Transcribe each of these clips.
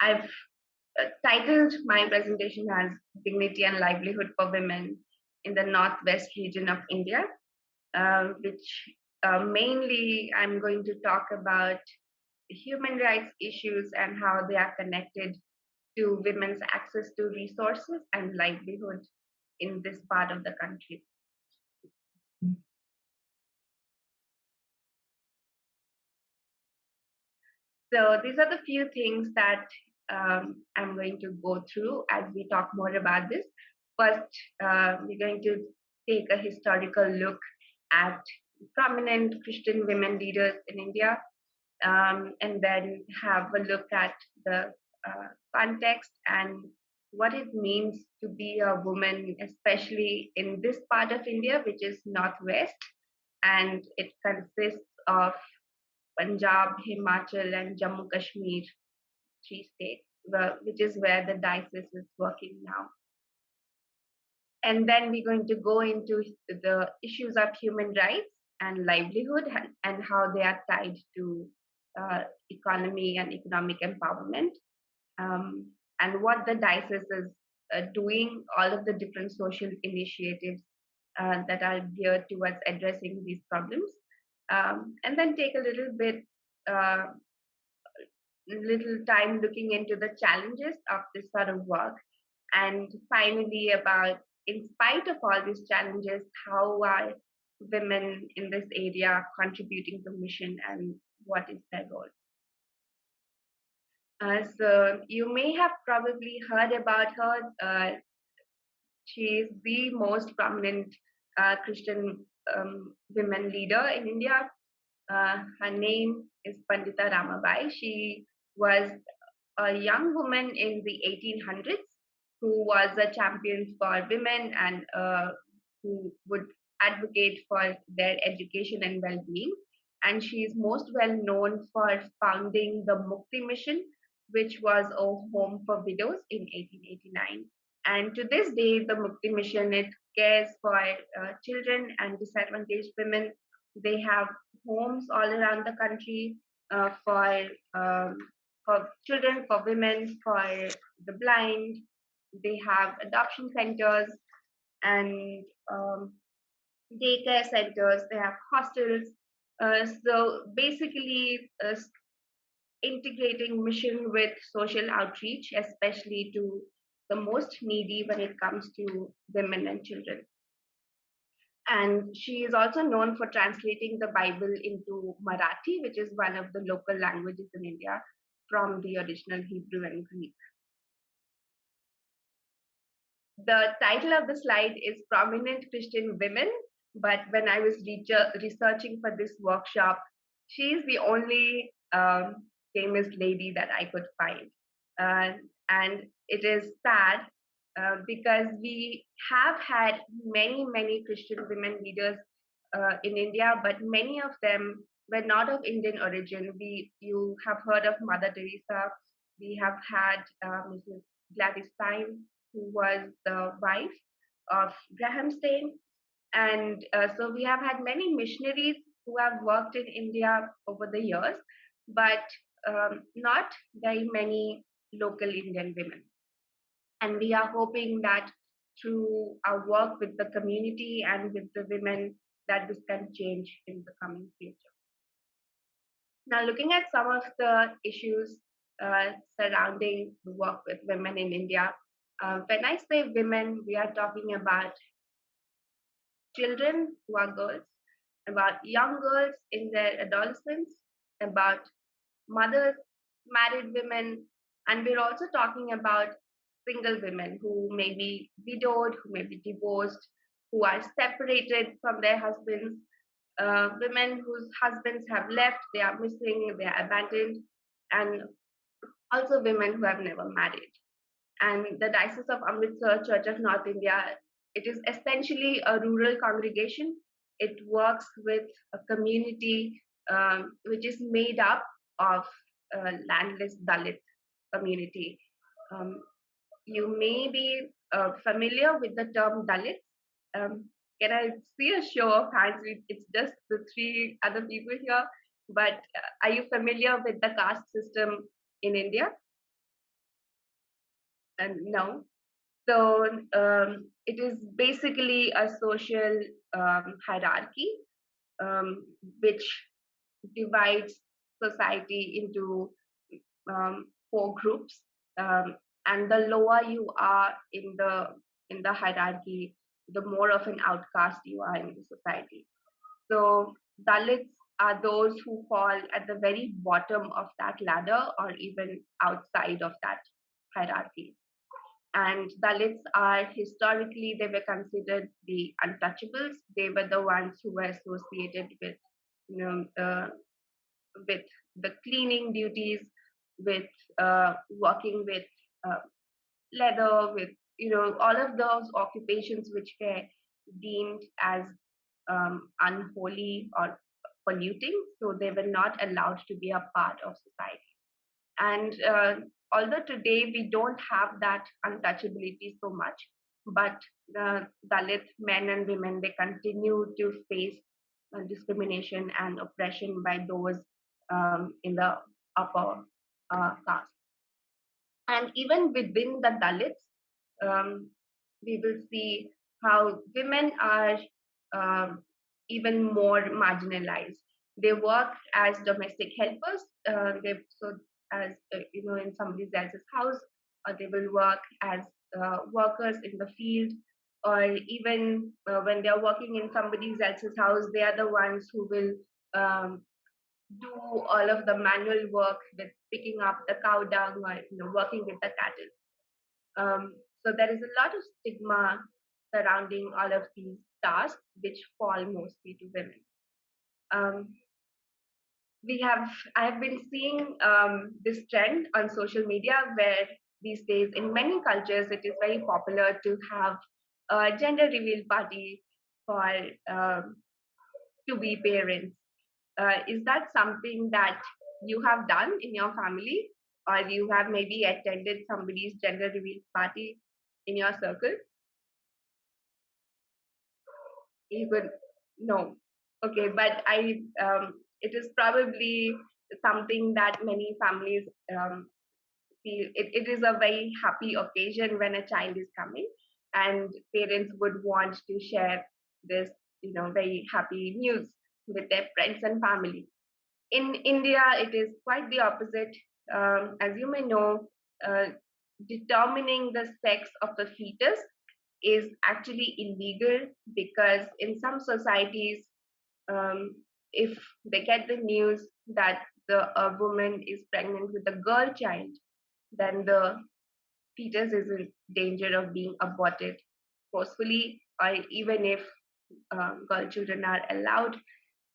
I've titled my presentation as Dignity and Livelihood for Women in the Northwest region of India, which mainly I'm going to talk about human rights issues and how they are connected to women's access to resources and livelihood in this part of the country. So these are the few things that I'm going to go through as we talk more about this. First, we're going to take a historical look at prominent Christian women leaders in India, and then have a look at the context and what it means to be a woman, especially in this part of India, which is Northwest, and it consists of Punjab, Himachal, and Jammu Kashmir, three states, which is where the diocese is working now. And then we're going to go into the issues of human rights and livelihood and how they are tied to economy and economic empowerment, and what the diocese is doing, all of the different social initiatives that are geared towards addressing these problems, and then take a little time looking into the challenges of this sort of work, and finally about, in spite of all these challenges, how are women in this area contributing to mission and what is their role. So you may have probably heard about her. She is the most prominent Christian women leader in India. Her name is Pandita Ramabai. She was a young woman in the 1800s who was a champion for women and who would advocate for their education and well-being. And she is most well known for founding the Mukti Mission, which was a home for widows in 1889. And to this day, the Mukti Mission, it cares for children and disadvantaged women. They have homes all around the country for children, for women, for the blind. They have adoption centers and daycare centers. They have hostels. So basically, integrating mission with social outreach, especially to the most needy when it comes to women and children. And she is also known for translating the Bible into Marathi, which is one of the local languages in India, from the original Hebrew and Greek. The title of the slide is Prominent Christian Women, but when I was researching for this workshop, she is the only famous lady that I could find. And it is sad because we have had many Christian women leaders in India, but many of them were not of Indian origin. You have heard of Mother Teresa. We have had Mrs. Gladys Stein, who was the wife of Graham Stein, and so we have had many missionaries who have worked in India over the years, but not very many local Indian women. And we are hoping that through our work with the community and with the women, that this can change in the coming future. Now, looking at some of the issues surrounding the work with women in India, when I say women, we are talking about children who are girls, about young girls in their adolescence, about mothers, married women, and we're also talking about single women who may be widowed, who may be divorced, who are separated from their husbands, women whose husbands have left, they are missing, they are abandoned, and also women who have never married. And the Diocese of Amritsar Church of North India, it is essentially a rural congregation. It works with a community which is made up of landless Dalit community. You may be familiar with the term Dalit. Can I see a show of hands? It's just the three other people here. But are you familiar with the caste system in India? and no. So it is basically a social hierarchy um, which divides society into four groups, um, and the lower you are in the hierarchy, the more of an outcast you are in the society. So Dalits are those who fall at the very bottom of that ladder or even outside of that hierarchy. And Dalits are historically, they were considered the untouchables. They were the ones who were associated with, you know, with the cleaning duties, with working with uh, leather, with all of those occupations which were deemed as unholy or polluting, so they were not allowed to be a part of society. And although today we don't have that untouchability so much, but the Dalit men and women, they continue to face discrimination and oppression by those in the upper caste. And even within the Dalits, um, we will see how women are um, even more marginalized. They work as domestic helpers. So as in somebody else's house, or they will work as workers in the field, or even when they are working in somebody else's house, they are the ones who will um, do all of the manual work with picking up the cow dung or working with the cattle. So there is a lot of stigma surrounding all of these tasks, which fall mostly to women. Um, I have been seeing this trend on social media where these days in many cultures it is very popular to have a gender reveal party for um, to be parents. Is that something that you have done in your family, or you have maybe attended somebody's gender reveal party in your circle? You could no. Okay, but it is probably something that many families feel. It is a very happy occasion when a child is coming, and parents would want to share this, very happy news with their friends and family. In India, it is quite the opposite. As you may know, uh, determining the sex of the fetus is actually illegal because in some societies, um, if they get the news that a woman is pregnant with a girl child, then the fetus is in danger of being aborted forcefully, or even if girl children are allowed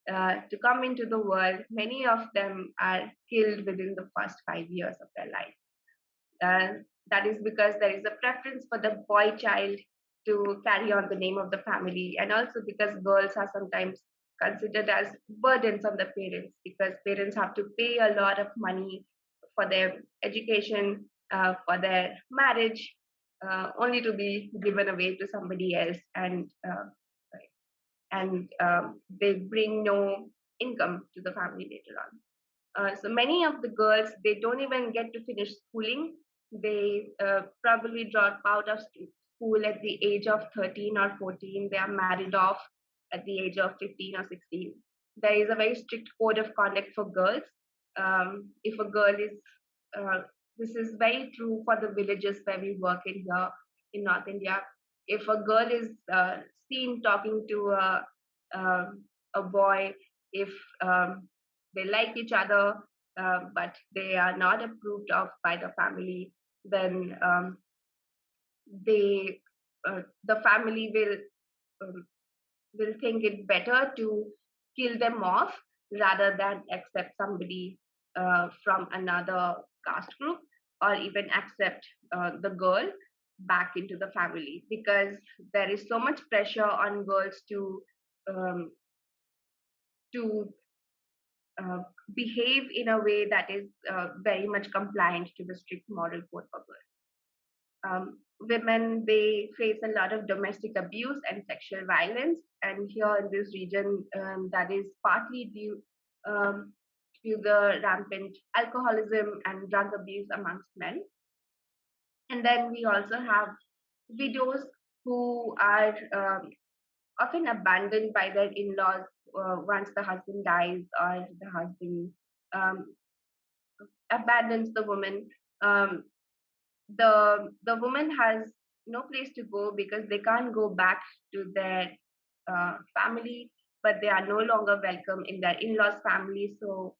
to come into the world, many of them are killed within the first 5 years of their life. That is because there is a preference for the boy child to carry on the name of the family, and also because girls are sometimes considered as burdens on the parents because parents have to pay a lot of money for their education, for their marriage, only to be given away to somebody else, and they bring no income to the family later on. So many of the girls, they don't even get to finish schooling. They probably drop out of school at the age of 13 or 14. They are married off at the age of 15 or 16. There is a very strict code of conduct for girls. If a girl is, uh, this is very true for the villages where we work in here in North India. If a girl is seen talking to um, a boy, if they like each other, but they are not approved of by the family, then they the family um, will think it better to kill them off rather than accept somebody from another caste group, or even accept the girl back into the family, because there is so much pressure on girls um, to uh, behave in a way that is very much compliant to the strict moral code for girls. Women, they face a lot of domestic abuse and sexual violence, and here in this region, that is partly due um, to the rampant alcoholism and drug abuse amongst men. And then we also have widows who are often abandoned by their in-laws once the husband dies, or the husband um, abandons the woman. Um, the woman has no place to go because they can't go back to their family, but they are no longer welcome in their in-laws family. So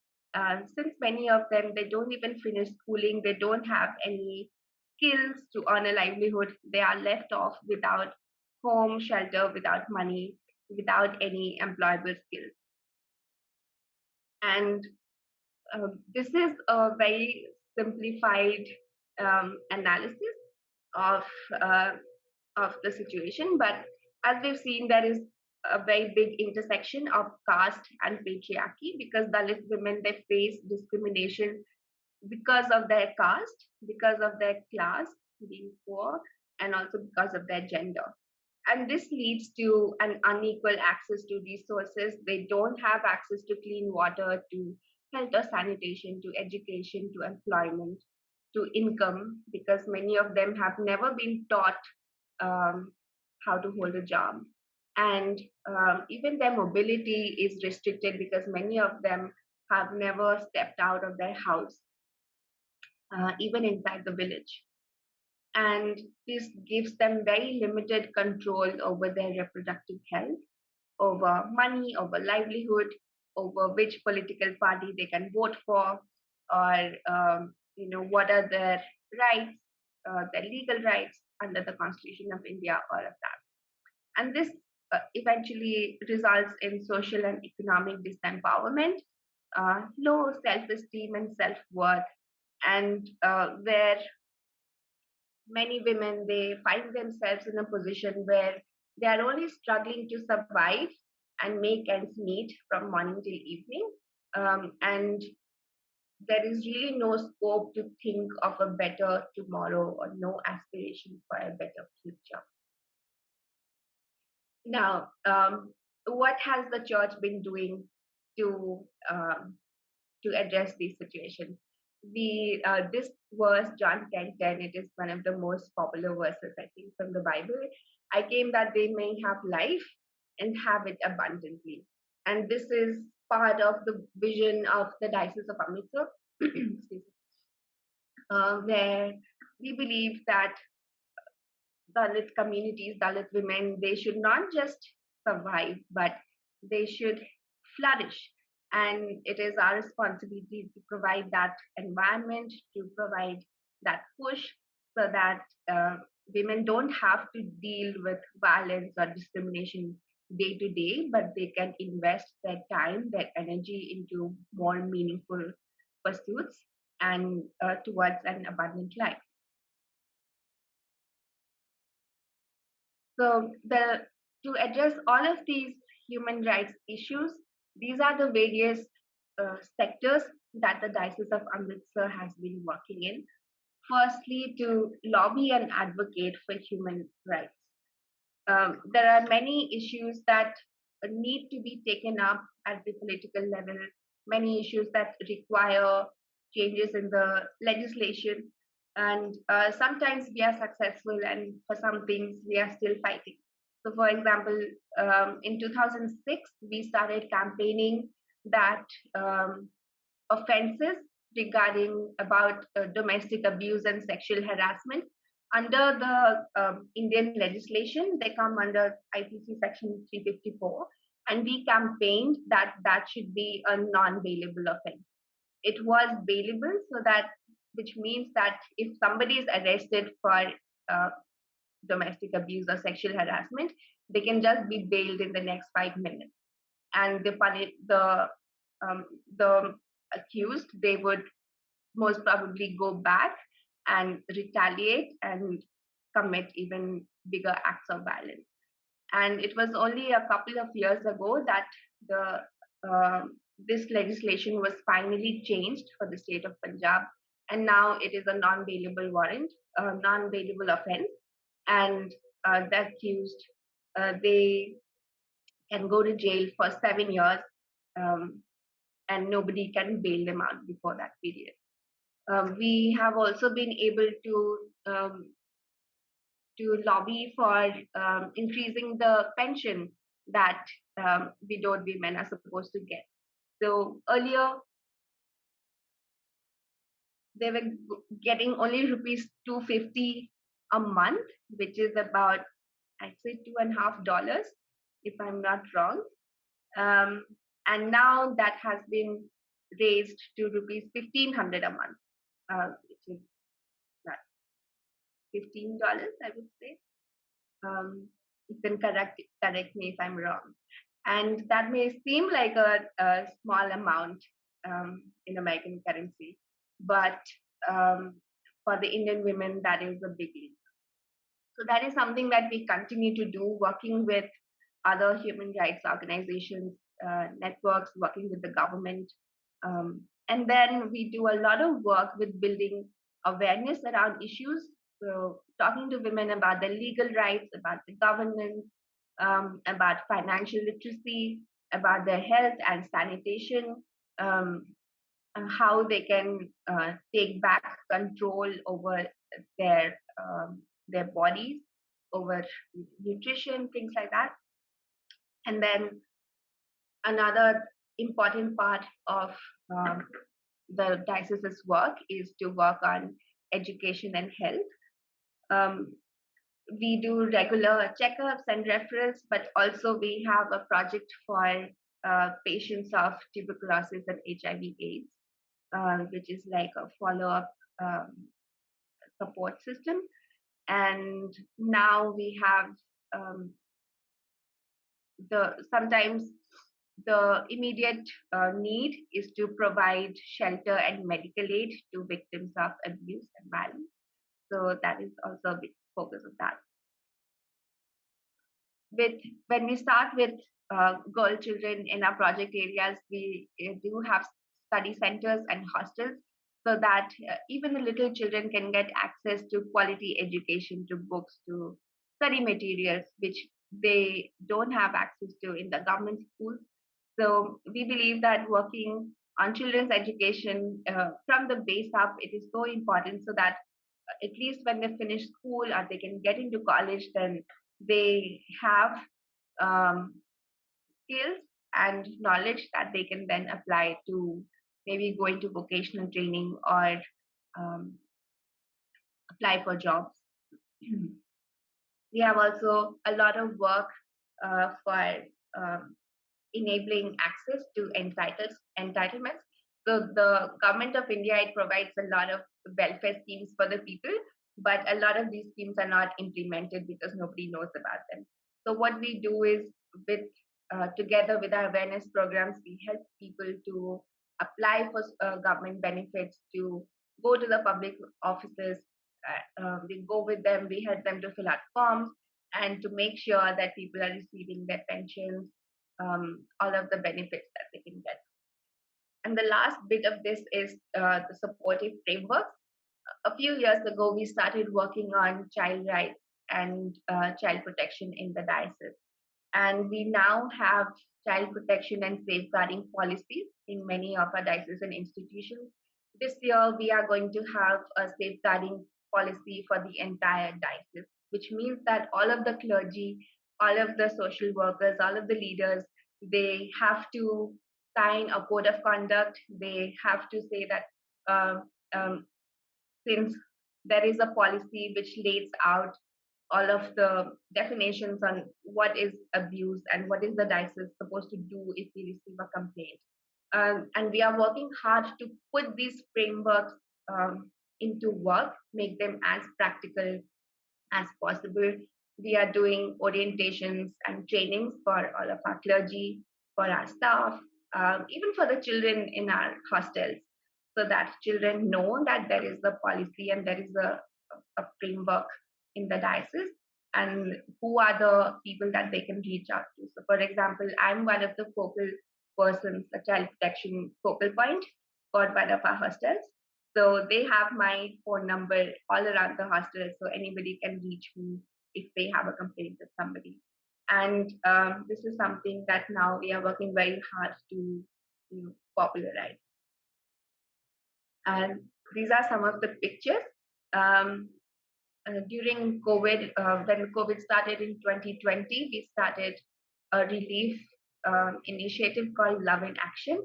since many of them, they don't even finish schooling, they don't have any skills to earn a livelihood, they are left off without home, shelter, without money, without any employable skills. And this is a very simplified analysis of uh, of the situation, but as we've seen, there is a very big intersection of caste and patriarchy, because Dalit women, they face discrimination because of their caste, because of their class, being poor, and also because of their gender. And this leads to an unequal access to resources. They don't have access to clean water, to health or sanitation, to education, to employment, to income, because many of them have never been taught um, how to hold a job. And even their mobility is restricted because many of them have never stepped out of their house, even inside the village. And this gives them very limited control over their reproductive health, over money, over livelihood, over which political party they can vote for, or what are their rights, their legal rights under the Constitution of India, all of that. And this eventually results in social and economic disempowerment, low self-esteem and self-worth, and where many women, they find themselves in a position where they are only struggling to survive and make ends meet from morning till evening, and there is really no scope to think of a better tomorrow, or no aspiration for a better future. Now, what has the church been doing to address these situations? The This verse, John 10:10, it is one of the most popular verses, I think, from the Bible. I came that they may have life and have it abundantly. And this is part of the vision of the Diocese of Amritsar, excuse me, where we believe that Dalit communities, Dalit women, they should not just survive, but they should flourish. And it is our responsibility to provide that environment, to provide that push, so that women don't have to deal with violence or discrimination day to day, but they can invest their time, their energy into more meaningful pursuits and towards an abundant life. So to address all of these human rights issues, these are the various sectors that the Diocese of Amritsar has been working in. Firstly, to lobby and advocate for human rights. There are many issues that need to be taken up at the political level, many issues that require changes in the legislation. And sometimes we are successful, and for some things we are still fighting. So, for example, in 2006, we started campaigning that offenses regarding about domestic abuse and sexual harassment under the Indian legislation, they come under IPC section 354, and we campaigned that that should be a non-bailable offense. It was bailable, so that, which means that if somebody is arrested for uh, domestic abuse or sexual harassment, they can just be bailed in the next 5 minutes, and um, the accused, they would most probably go back and retaliate and commit even bigger acts of violence. And it was only a couple of years ago that the this legislation was finally changed for the state of Punjab, and now it is a non-bailable warrant, non-bailable offense, and the accused, they can go to jail for 7 years, um, and nobody can bail them out before that period. We have also been able to lobby for increasing the pension that widowed women are supposed to get. So earlier, they were getting only rupees 250 a month, which is about, I'd say, $2.50, if I'm not wrong. Um, and now that has been raised to rupees 1,500 a month, which is not $15, I would say. You can correct me if I'm wrong. And that may seem like a small amount in American currency, but um, for the Indian women, that is a big leap. So that is something that we continue to do, working with other human rights organizations, networks, working with the government. And then we do a lot of work with building awareness around issues. So talking to women about their legal rights, about the governance, about financial literacy, about their health and sanitation, um, and how they can take back control over their their bodies, over nutrition, things like that. And then another important part of um, the diocese's work is to work on education and health. Um, we do regular checkups and referrals, but also we have a project for patients of tuberculosis and HIV/AIDS, which is like a follow-up um, support system. And now we have um, the sometimes the immediate need is to provide shelter and medical aid to victims of abuse and violence. So that is also a big focus of that. With when we start with girl children in our project areas, we do have study centers and hostels so that even the little children can get access to quality education, to books, to study materials, which they don't have access to in the government schools. So we believe that working on children's education from the base up, it is so important so that at least when they finish school or they can get into college, then they have um, skills and knowledge that they can then apply to maybe go into vocational training or um, apply for jobs. We have also a lot of work for um, enabling access to entitlements. So the government of India, it provides a lot of welfare schemes for the people, but a lot of these schemes are not implemented because nobody knows about them. So what we do is, with together with our awareness programs, we help people to apply for government benefits, to go to the public offices. We go with them, we help them to fill out forms and to make sure that people are receiving their pensions, all of the benefits that they can get. And the last bit of this is the supportive framework. A few years ago, we started working on child rights and child protection in the diocese. And we now have child protection and safeguarding policies in many of our diocesan institutions. This year, we are going to have a safeguarding policy for the entire diocese, which means that all of the clergy, all of the social workers, all of the leaders, they have to sign a code of conduct. They have to say that um, um, since there is a policy which lays out all of the definitions on what is abuse and what is the diocese supposed to do if we receive a complaint. And we are working hard to put these frameworks into work, make them as practical as possible. We are doing orientations and trainings for all of our clergy, for our staff, even for the children in our hostels, so that children know that there is a policy and there is a framework in the diocese and who are the people that they can reach out to. So, for example, I'm one of the focal persons, a child protection focal point for one of our hostels. So they have my phone number all around the hostel, so anybody can reach me if they have a complaint with somebody. And this is something that now we are working very hard to popularize. And These are some of the pictures. Um, During COVID, when COVID started in 2020, we started a relief initiative called Love in Action.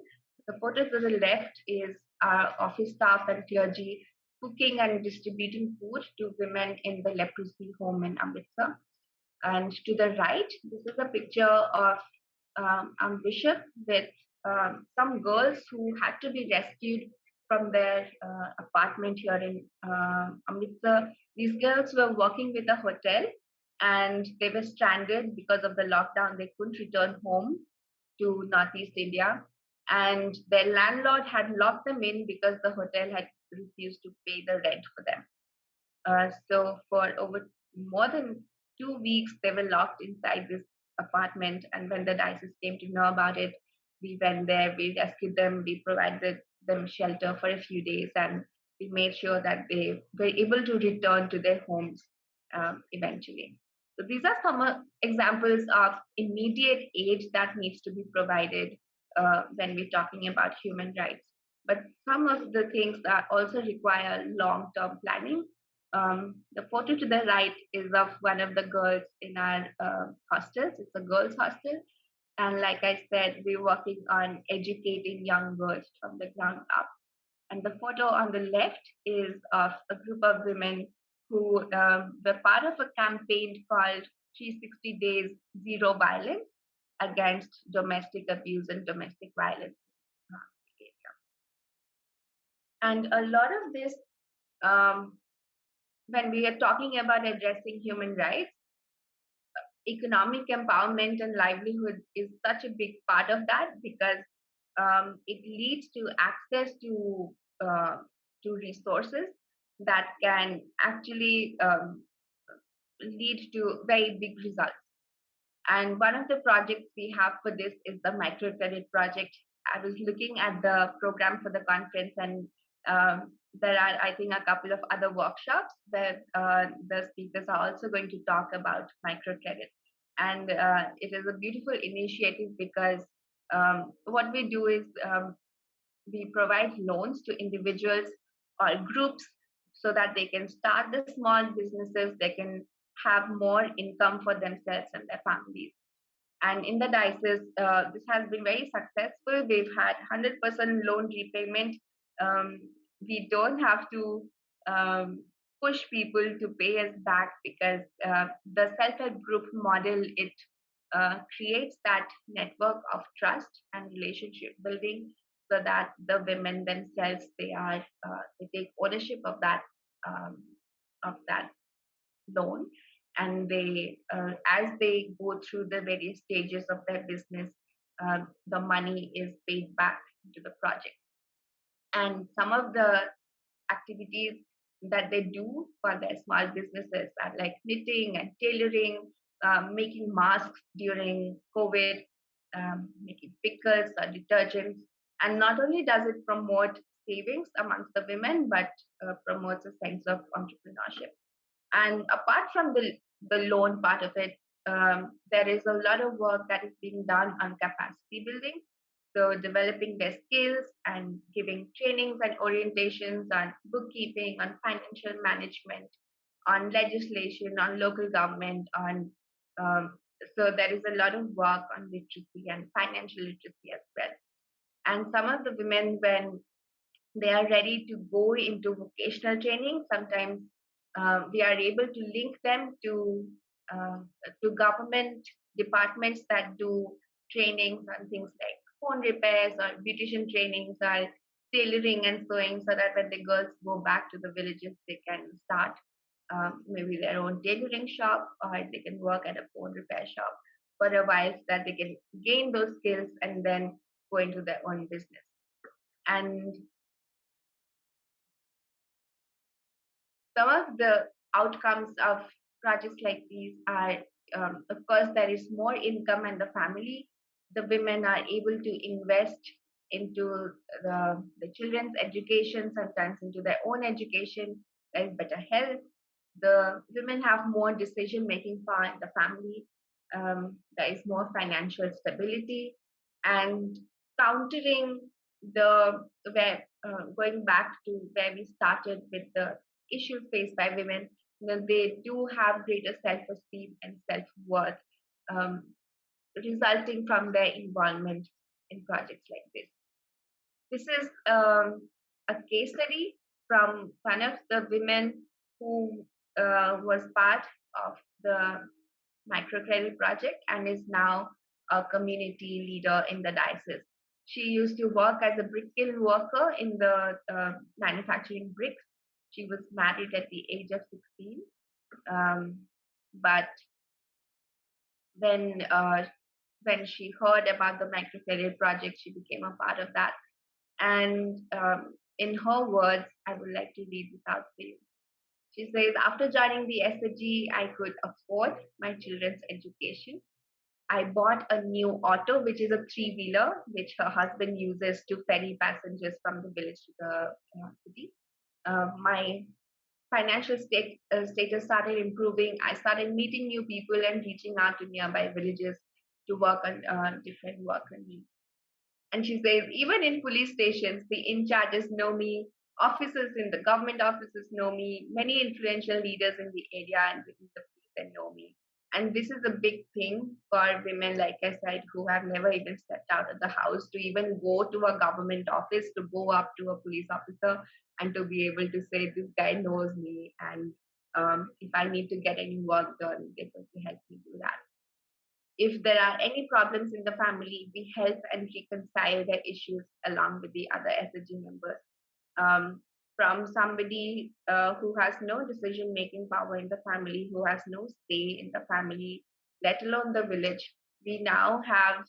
The photo to the left is our office staff and clergy cooking and distributing food to women in the leprosy home in Amritsar. And to the right, this is a picture of a bishop with some girls who had to be rescued from their apartment here in Amritsar. These girls were working with a hotel and they were stranded because of the lockdown. They couldn't return home to Northeast India. And their landlord had locked them in because the hotel had refused to pay the rent for them. So for over more than 2 weeks, they were locked inside this apartment. And when the diocese came to know about it, we went there, we rescued them, we provided them shelter for a few days, and we made sure that they were able to return to their homes eventually. So these are some examples of immediate aid that needs to be provided when we're talking about human rights. But some of the things that also require long-term planning. The photo to the right is of one of the girls in our hostels. It's a girls' hostel. And like I said, we're working on educating young girls from the ground up. And the photo on the left is of a group of women who were part of a campaign called 360 Days Zero Violence against domestic abuse and domestic violence. And a lot of this, when we are talking about addressing human rights, economic empowerment and livelihood is such a big part of that because it leads to access to resources that can actually lead to very big results. And one of the projects we have for this is the microcredit project. I was looking at the program for the conference, and there are, I think, a couple of other workshops that the speakers are also going to talk about microcredit. And it is a beautiful initiative because what we do is we provide loans to individuals or groups so that they can start the small businesses, they can have more income for themselves and their families. And in the diocese, this has been very successful. We've had 100% loan repayment. We don't have to push people to pay us back because the self-help group model, it creates that network of trust and relationship building so that the women themselves, they take ownership um, of that loan, and they as they go through the various stages of their business, the money is paid back into the project. And some of the activities that they do for their small businesses are like knitting and tailoring, making masks during COVID, making pickles or detergents. And not only does it promote savings amongst the women, but promotes a sense of entrepreneurship. And apart from the loan part of it, there is a lot of work that is being done on capacity building. So developing their skills and giving trainings and orientations on bookkeeping, on financial management, on legislation, on local government, on so there is a lot of work on literacy and financial literacy as well. And some of the women, when they are ready to go into vocational training, sometimes we are able to link them uh, to government departments that do trainings on things like phone repairs or beautician trainings or tailoring and sewing, so that when the girls go back to the villages, they can start maybe their own tailoring shop, or they can work at a phone repair shop for a while, so that they can gain those skills and then go into their own business. And some of the outcomes of projects like these are, of course, there is more income in the family. The women are able to invest into the children's education, sometimes into their own education. There is better health. The women have more decision-making power in the family. There is more financial stability, and countering the where going back to where we started with the issues faced by women, they do have greater self-esteem and self-worth, um, resulting from their involvement in projects like this. This is a case study from one of the women who was part of the microcredit project and is now a community leader in the diocese. She used to work as a brick kiln worker in the manufacturing bricks. She was married at the age of 16. Um, but when when she heard about the microcredit project, she became a part of that. And in her words, I would like to read this out for you. She says, after joining the SAG, I could afford my children's education. I bought a new auto, which is a three-wheeler, which her husband uses to ferry passengers from the village to the city. My financial status started improving. I started meeting new people and reaching out to nearby villages to work on different work needs. And she says, even in police stations, the in charges know me, officers in the government offices know me, many influential leaders in the area and within the police they know me. And this is a big thing for women, like I said, who have never even stepped out of the house to even go to a government office, to go up to a police officer and to be able to say, this guy knows me. And if I need to get any work done, they're going to help me do that. If there are any problems in the family, we help and reconcile their issues along with the other SSG members. From somebody who has no decision making power in the family, who has no say in the family, let alone the village, we now have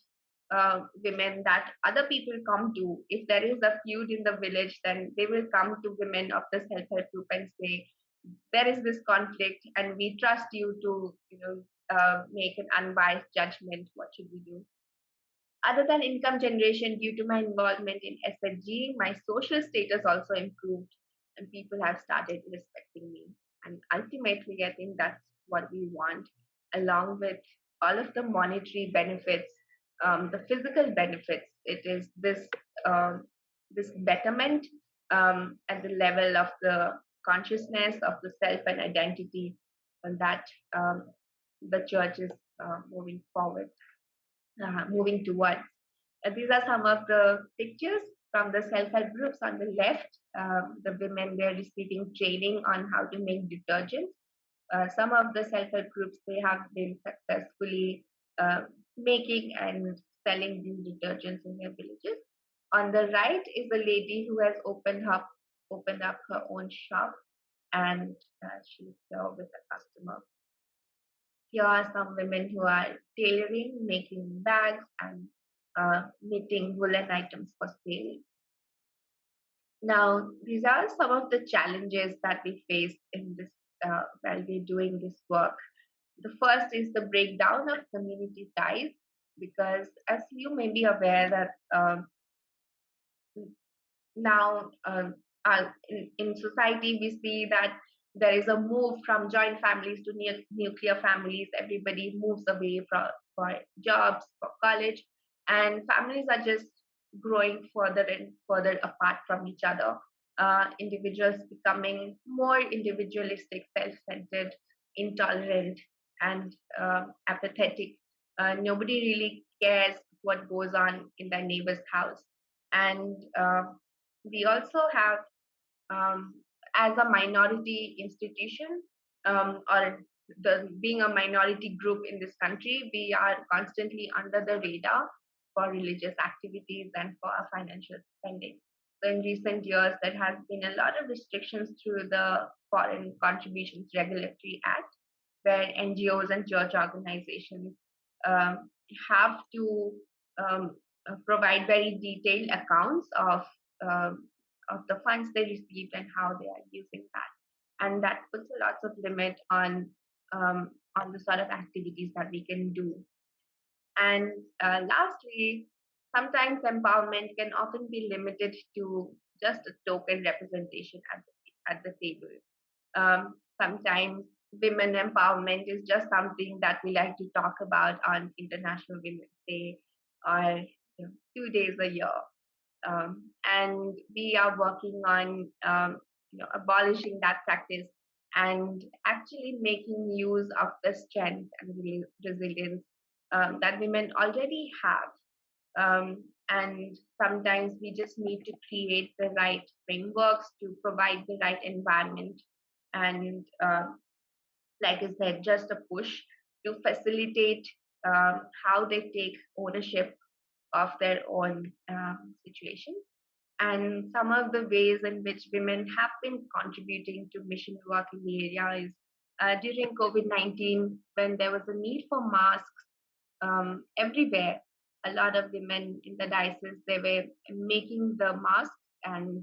women that other people come to. If there is a feud in the village, then they will come to women of the self-help group and say, there is this conflict and we trust you to make an unbiased judgment. What should we do? Other than income generation, due to my involvement in SFG, my social status also improved and people have started respecting me. And ultimately, I think that's what we want, along with all of the monetary benefits, the physical benefits. It is this betterment at the level of the consciousness of the self and identity, and that the church is moving forward, moving towards. These are some of the pictures from the self-help groups on the left. The women, they're receiving training on how to make detergents. Some of the self-help groups, they have been successfully making and selling these detergents in their villages. On the right is a lady who has opened up her own shop, and she's there with a customer. Here are some women who are tailoring, making bags, and knitting woolen items for sale. Now, these are some of the challenges that we face in this while we're doing this work. The first is the breakdown of community ties, because as you may be aware that now in society we see that there is a move from joint families to nuclear families. Everybody moves away for jobs, for college, and families are just growing further and further apart from each other. Individuals becoming more individualistic, self-centered, intolerant, and apathetic. Nobody really cares what goes on in their neighbor's house. And we also have, as a minority institution, or being a minority group in this country, we are constantly under the radar for religious activities and for our financial spending. So in recent years, there has been a lot of restrictions through the Foreign Contributions Regulatory Act, where NGOs and church organizations have to provide very detailed accounts of the funds they received and how they are using that, and that puts a lots of limit on the sort of activities that we can do. And lastly, sometimes empowerment can often be limited to just a token representation at the table. Sometimes women empowerment is just something that we like to talk about on International Women's Day or 2 days a year. And we are working on abolishing that practice and actually making use of the strength and resilience that women already have. And sometimes we just need to create the right frameworks to provide the right environment. And like I said, just a push to facilitate how they take ownership of their own situation. And some of the ways in which women have been contributing to mission work in the area is during COVID-19, when there was a need for masks everywhere. A lot of women in the diocese, they were making the masks and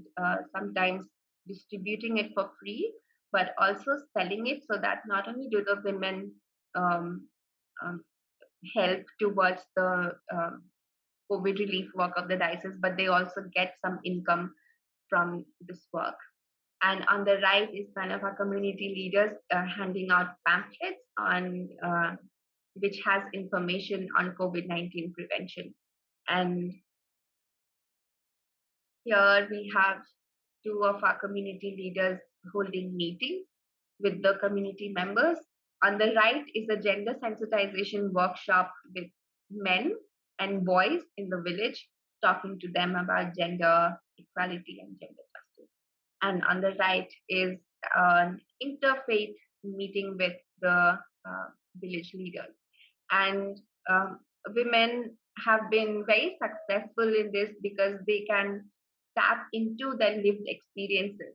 sometimes distributing it for free, but also selling it so that not only do the women um, um, help towards the COVID relief work of the diocese, but they also get some income from this work. And on the right is kind of our community leaders handing out pamphlets on which has information on COVID-19 prevention. And here we have two of our community leaders holding meetings with the community members. On the right is a gender sensitization workshop with men and boys in the village, talking to them about gender equality and gender justice. And on the right is an interfaith meeting with the village leaders. And women have been very successful in this because they can tap into their lived experiences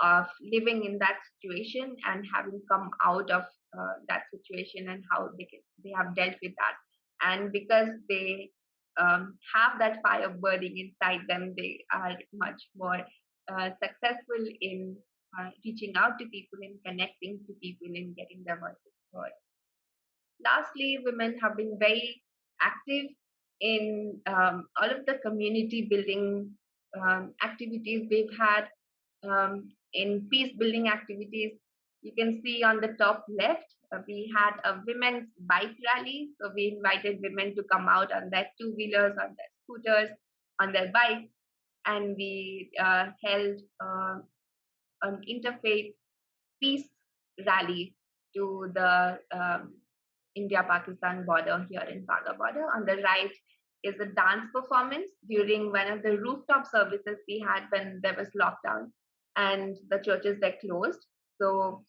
of living in that situation and having come out of that situation and how they have dealt with that. And because they have that fire burning inside them, they are much more successful in reaching out to people, in connecting to people, in getting their voices heard. Lastly, women have been very active in all of the community building activities we've had, in peace building activities. You can see on the top left, we had a women's bike rally. So we invited women to come out on their two-wheelers, on their scooters, on their bikes, and we held an interfaith peace rally to the India-Pakistan border here in Wagah border. On the right is a dance performance during one of the rooftop services we had when there was lockdown and the churches were closed. So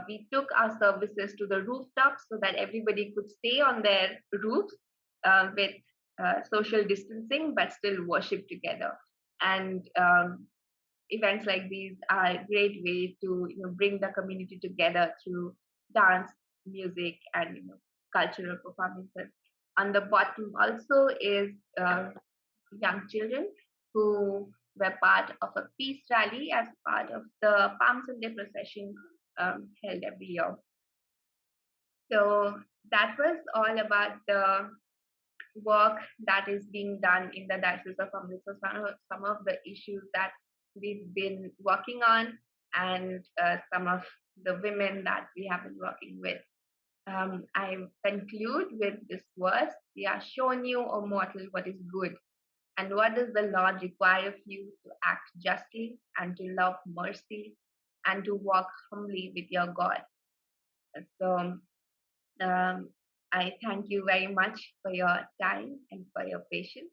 we took our services to the rooftops so that everybody could stay on their roofs with social distancing, but still worship together. And events like these are a great way to bring the community together through dance, music, and cultural performances. On the bottom also is young children who were part of a peace rally as part of the Palm Sunday procession held every year. So that was all about the work that is being done in the Diocese of Amritsar, some of the issues that we've been working on, and some of the women that we have been working with. I conclude with this verse: "We are shown you, O mortal, what is good, and what does the Lord require of you to act justly, and to love mercy, and to walk humbly with your God." So I thank you very much for your time and for your patience.